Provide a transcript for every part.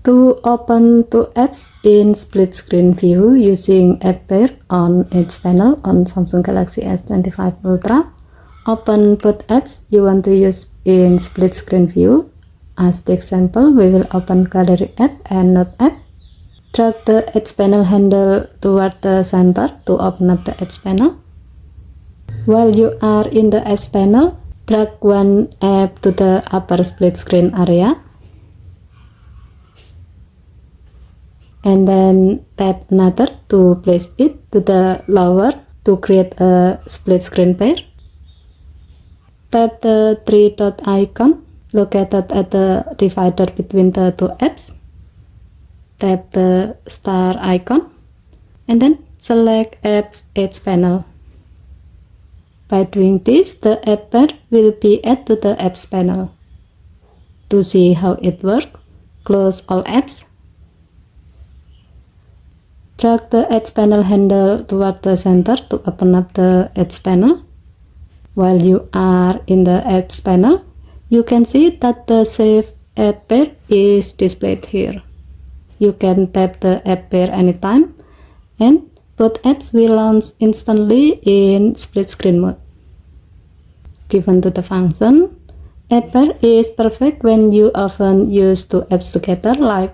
To open two apps in split screen view using App Pair on each panel on Samsung Galaxy S25 Ultra, open both apps you want to use in split screen view. As the example, we will open Gallery app and Note app. Drag the edge panel handle toward the center to open up the edge panel. While you are in the edge panel, drag one app to the upper split screen area. And then tap another to place it to the lower to create a split screen pair. Tap the three dot icon located at the divider between the two apps. Tap the star icon and then select Apps Edge panel. By doing this, the app pair will be added to the apps panel. To see how it works, close all apps. Drag the edge panel handle toward the center to open up the edge panel. While you are in the apps panel, you can see that the saved app pair is displayed here. You can tap the app pair anytime and both apps will launch instantly in split screen mode. Given to the function, app pair is perfect when you often use two apps together, like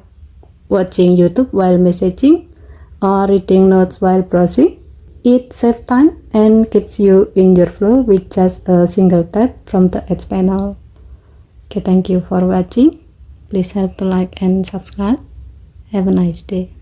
watching YouTube while messaging or reading notes while browsing. It saves time and keeps you in your flow with just a single tap from the edge panel. Okay, thank you for watching. Please help to like and subscribe. Have a nice day.